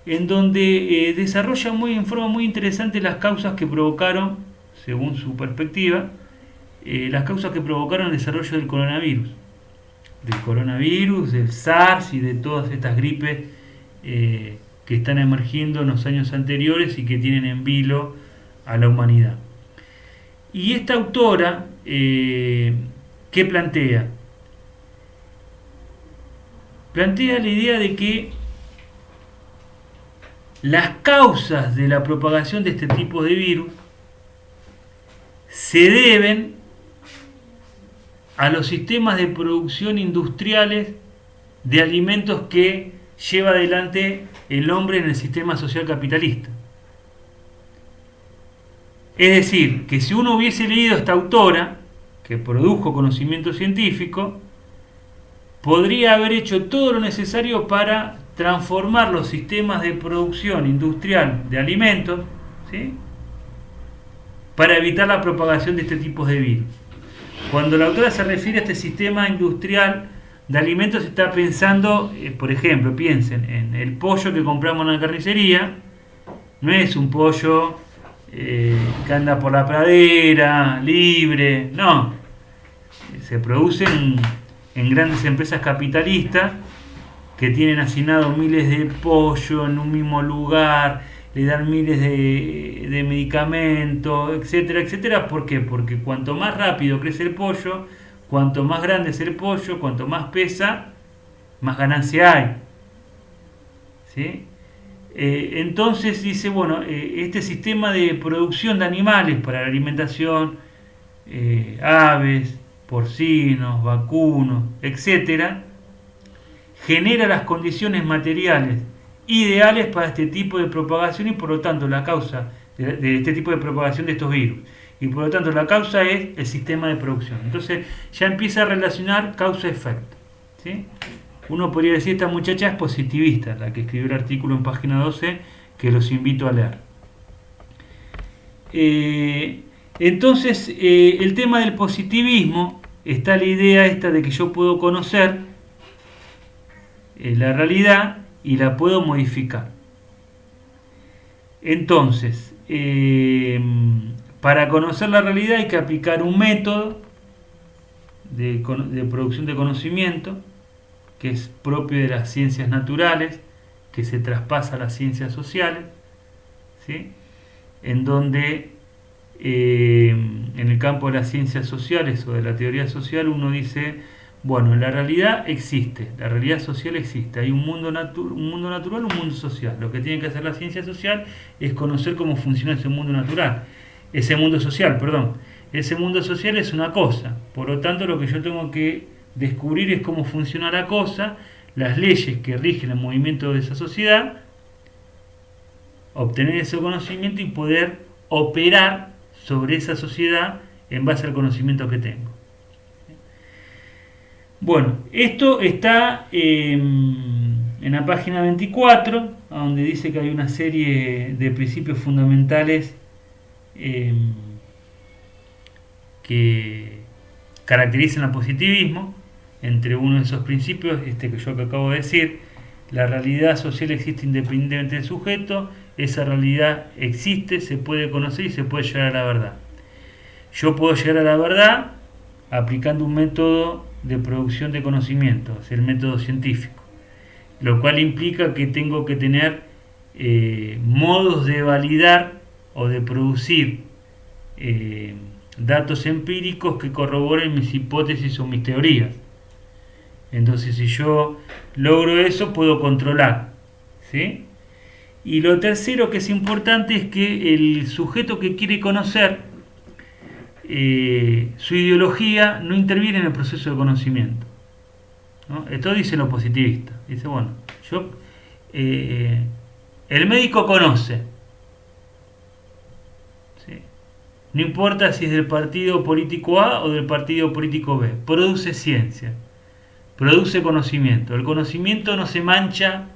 en donde desarrolla en forma muy interesante las causas que provocaron, según su perspectiva, las causas que provocaron el desarrollo del coronavirus, del SARS y de todas estas gripes que están emergiendo en los años anteriores y que tienen en vilo a la humanidad. Y esta autora, ¿qué plantea? Plantea la idea de que las causas de la propagación de este tipo de virus se deben a los sistemas de producción industriales de alimentos que lleva adelante el hombre en el sistema social capitalista. Es decir, que si uno hubiese leído a esta autora, que produjo conocimiento científico, podría haber hecho todo lo necesario para transformar los sistemas de producción industrial de alimentos, ¿sí?, para evitar la propagación de este tipo de virus. Cuando la autora se refiere a este sistema industrial de alimentos, está pensando, por ejemplo, piensen en el pollo que compramos en la carnicería. No es un pollo que anda por la pradera, libre, no. Se produce en grandes empresas capitalistas que tienen asignado miles de pollo en un mismo lugar, le dan miles de medicamentos, etcétera, etcétera. ¿Por qué? Porque cuanto más rápido crece el pollo, cuanto más grande es el pollo, cuanto más pesa, más ganancia hay, ¿sí? Entonces dice, bueno, este sistema de producción de animales para la alimentación, aves, porcinos, vacunos, etcétera, genera las condiciones materiales ideales para este tipo de propagación y por lo tanto la causa de este tipo de propagación de estos virus. Y por lo tanto la causa es el sistema de producción. Entonces ya empieza a relacionar causa-efecto, ¿sí? Uno podría decir, esta muchacha es positivista, la que escribió el artículo en Página 12, que los invito a leer. Entonces, el tema del positivismo, está la idea esta de que yo puedo conocer la realidad y la puedo modificar. Entonces, para conocer la realidad hay que aplicar un método de producción de conocimiento que es propio de las ciencias naturales, que se traspasa a las ciencias sociales, ¿sí?, en donde en el campo de las ciencias sociales o de la teoría social uno dice, bueno, la realidad existe, la realidad social existe, hay un mundo natural, un mundo social. Lo que tiene que hacer la ciencia social es conocer cómo funciona ese mundo natural, ese mundo social, perdón. Ese mundo social es una cosa, por lo tanto lo que yo tengo que descubrir es cómo funciona la cosa, las leyes que rigen el movimiento de esa sociedad, obtener ese conocimiento y poder operar sobre esa sociedad en base al conocimiento que tengo. Bueno, esto está en la página 24, donde dice que hay una serie de principios fundamentales que caracterizan al positivismo. entre uno de esos principios, este que yo acabo de decir: la realidad social existe independientemente del sujeto, esa realidad existe, se puede conocer y se puede llegar a la verdad. Yo puedo llegar a la verdad aplicando un método de producción de conocimiento, es el método científico, lo cual implica que tengo que tener modos de validar o de producir datos empíricos que corroboren mis hipótesis o mis teorías. Entonces, si yo logro eso, puedo controlar, ¿sí? Y lo tercero que es importante es que el sujeto que quiere conocer, su ideología no interviene en el proceso de conocimiento, ¿no? Esto dice lo positivista. Dice, bueno, el médico conoce, ¿sí? No importa si es del partido político A o del partido político B, produce ciencia, produce conocimiento. El conocimiento no se mancha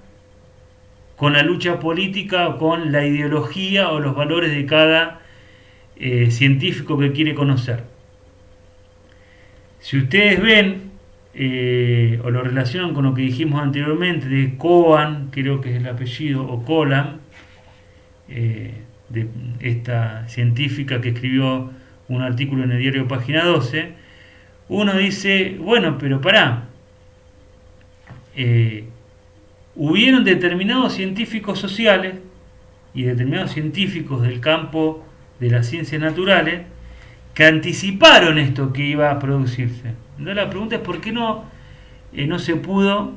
con la lucha política o con la ideología o los valores de cada científico que quiere conocer. Si ustedes ven o lo relacionan con lo que dijimos anteriormente de Cohen, creo que es el apellido, o Colan, de esta científica que escribió un artículo en el diario Página 12, uno dice, bueno, pero pará, hubieron determinados científicos sociales y determinados científicos del campo de las ciencias naturales que anticiparon esto que iba a producirse. Entonces la pregunta es por qué no se pudo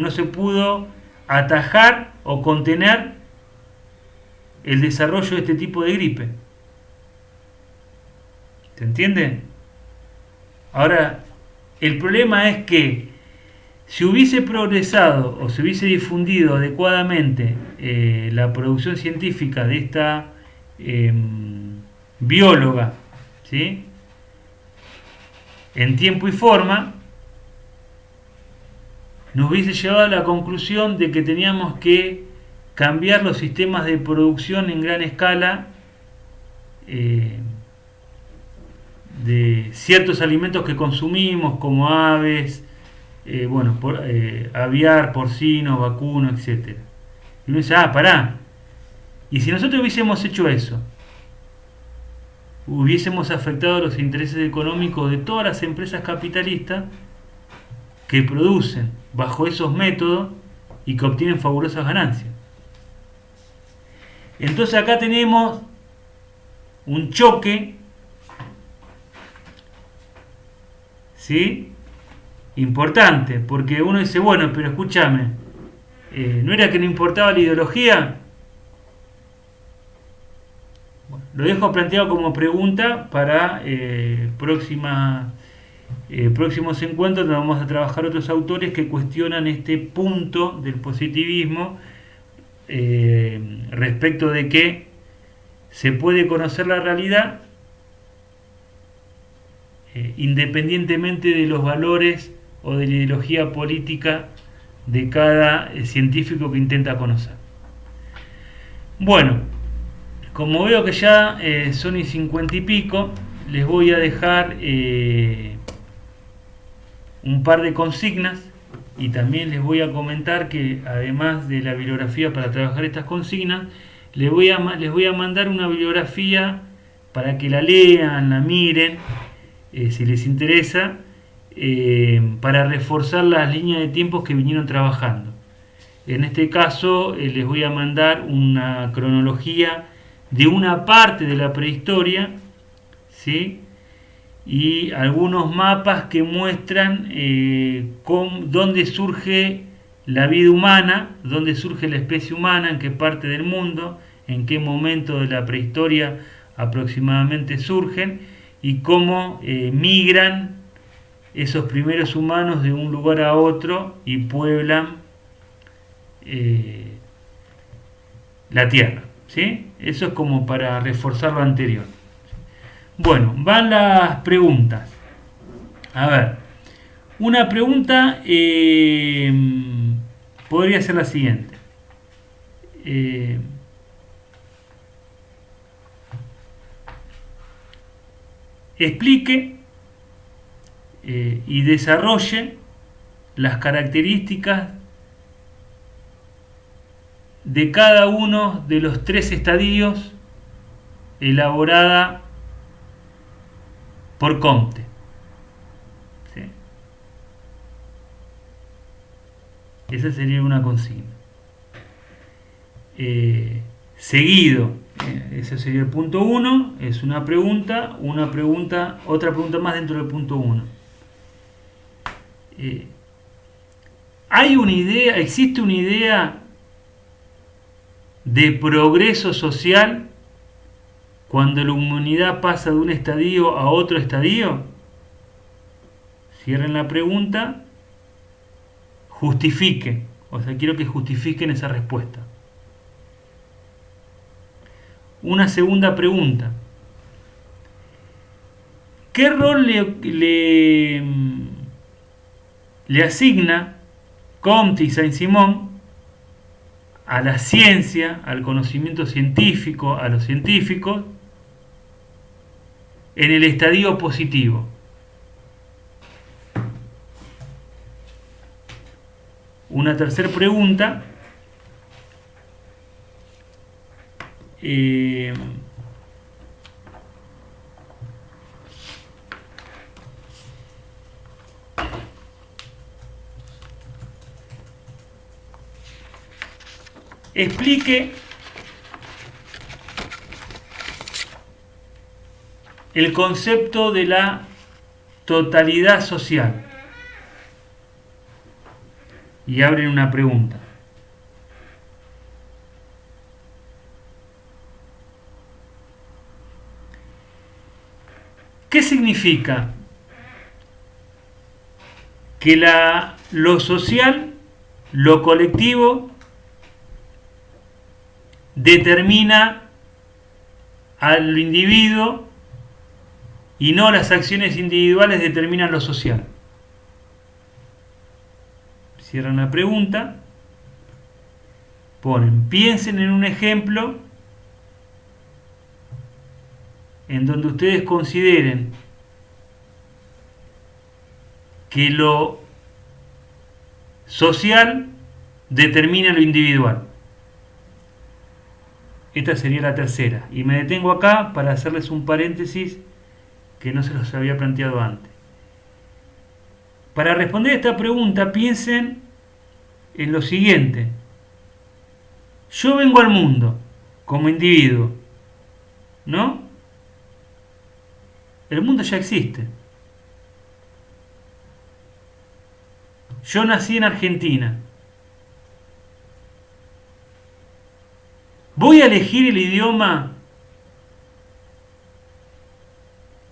no se pudo atajar o contener el desarrollo de este tipo de gripe. ¿Se entiende? Ahora, el problema es que si hubiese progresado o se hubiese difundido adecuadamente la producción científica de esta bióloga, ¿sí?, en tiempo y forma, nos hubiese llevado a la conclusión de que teníamos que cambiar los sistemas de producción en gran escala de ciertos alimentos que consumimos, como aves, aviar, porcino, vacuno, etc. Y uno dice, pará, y si nosotros hubiésemos hecho eso, hubiésemos afectado los intereses económicos de todas las empresas capitalistas que producen bajo esos métodos y que obtienen fabulosas ganancias. Entonces acá tenemos un choque, ¿sí?, importante, porque uno dice, bueno, pero escúchame, ¿no era que no importaba la ideología? Bueno, lo dejo planteado como pregunta para próximos encuentros, donde vamos a trabajar otros autores que cuestionan este punto del positivismo respecto de que se puede conocer la realidad independientemente de los valores o de la ideología política de cada científico que intenta conocer. Bueno, como veo que ya son y 50 y pico, les voy a dejar un par de consignas y también les voy a comentar que además de la bibliografía para trabajar estas consignas, les voy a mandar una bibliografía para que la lean, la miren, si les interesa, para reforzar las líneas de tiempos que vinieron trabajando. En este caso les voy a mandar una cronología de una parte de la prehistoria, ¿sí?, y algunos mapas que muestran dónde surge la vida humana, dónde surge la especie humana, en qué parte del mundo, en qué momento de la prehistoria aproximadamente surgen y cómo migran esos primeros humanos de un lugar a otro y pueblan la tierra, ¿sí? Eso es como para reforzar lo anterior. Bueno, van las preguntas. A ver, una pregunta podría ser la siguiente. explique y desarrolle las características de cada uno de los 3 estadios elaborada por Comte. ¿Sí? Esa sería una consigna. Seguido, ese sería el punto 1, es una pregunta, otra pregunta más dentro del punto 1. Hay una idea, existe una idea de progreso social cuando la humanidad pasa de un estadio a otro estadio. Cierren la pregunta, justifiquen, o sea, quiero que justifiquen esa respuesta. Una segunda pregunta. ¿Qué rol le asigna Comte y Saint-Simon a la ciencia, al conocimiento científico, a los científicos, en el estadio positivo? Una tercera pregunta. Explique el concepto de la totalidad social. Y abren una pregunta. ¿Qué significa que lo social, lo colectivo, determina al individuo y no las acciones individuales determinan lo social? Cierran la pregunta, piensen en un ejemplo en donde ustedes consideren que lo social determina lo individual. Esta sería la tercera. Y me detengo acá para hacerles un paréntesis que no se los había planteado antes. Para responder a esta pregunta, piensen en lo siguiente. Yo vengo al mundo como individuo, ¿no? El mundo ya existe. Yo nací en Argentina. ¿Voy a elegir el idioma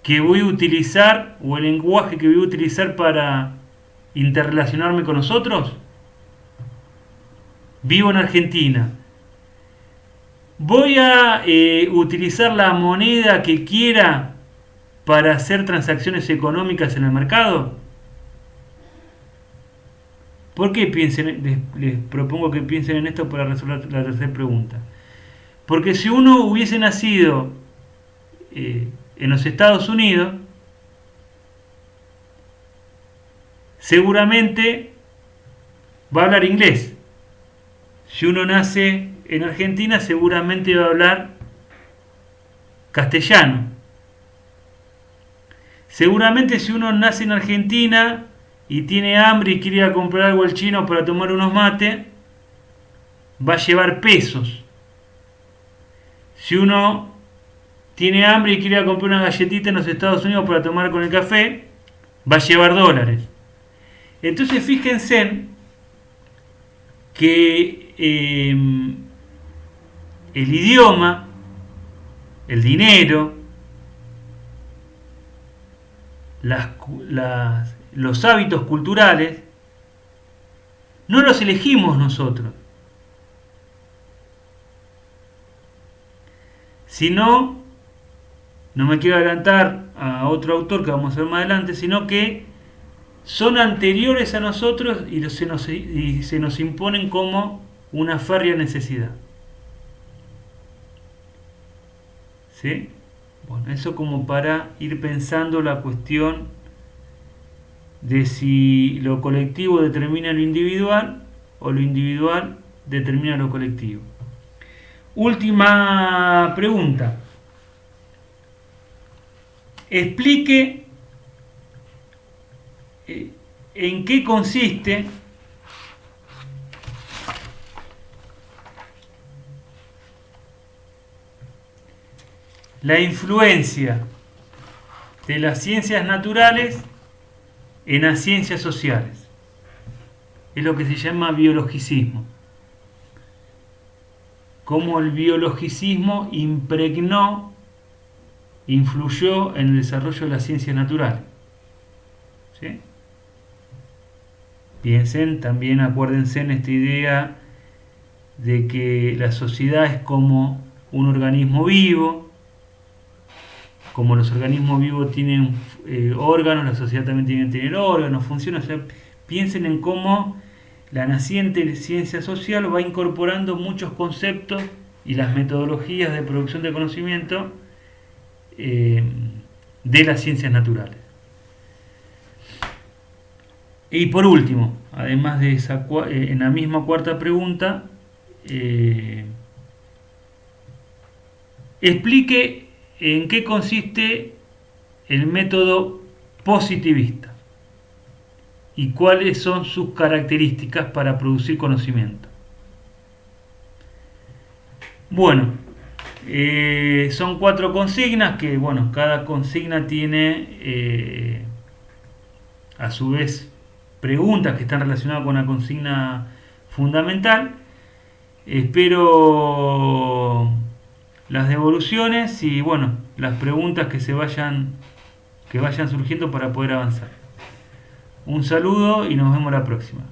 que voy a utilizar o el lenguaje que voy a utilizar para interrelacionarme con nosotros? Vivo en Argentina. ¿Voy a utilizar la moneda que quiera para hacer transacciones económicas en el mercado? ¿Por qué les propongo que piensen en esto para resolver la tercera pregunta? Porque si uno hubiese nacido en los Estados Unidos, seguramente va a hablar inglés. Si uno nace en Argentina, seguramente va a hablar castellano. Seguramente si uno nace en Argentina y tiene hambre y quiere ir a comprar algo al chino para tomar unos mates, va a llevar pesos. Si uno tiene hambre y quiere ir a comprar una galletita en los Estados Unidos para tomar con el café, va a llevar dólares. Entonces fíjense que el idioma, el dinero, los hábitos culturales, no los elegimos nosotros, sino, no me quiero adelantar a otro autor que vamos a ver más adelante, sino que son anteriores a nosotros y se nos imponen como una férrea necesidad. ¿Sí? Bueno, eso como para ir pensando la cuestión de si lo colectivo determina lo individual o lo individual determina lo colectivo. Última pregunta. Explique en qué consiste la influencia de las ciencias naturales en las ciencias sociales. Es lo que se llama biologicismo. Cómo el biologicismo influyó en el desarrollo de las ciencias naturales. ¿Sí? Piensen, también acuérdense en esta idea de que la sociedad es como un organismo vivo. Como los organismos vivos tienen órganos, la sociedad también tiene que tener órganos, funciona. O sea, piensen en cómo la naciente ciencia social va incorporando muchos conceptos y las metodologías de producción de conocimiento de las ciencias naturales. Y por último, además de esa, en la misma cuarta pregunta, explique en qué consiste el método positivista y cuáles son sus características para producir conocimiento. Bueno, son 4 consignas que, bueno, cada consigna tiene a su vez preguntas que están relacionadas con la consigna fundamental. Espero las devoluciones y, bueno, las preguntas que vayan surgiendo para poder avanzar. Un saludo y nos vemos la próxima.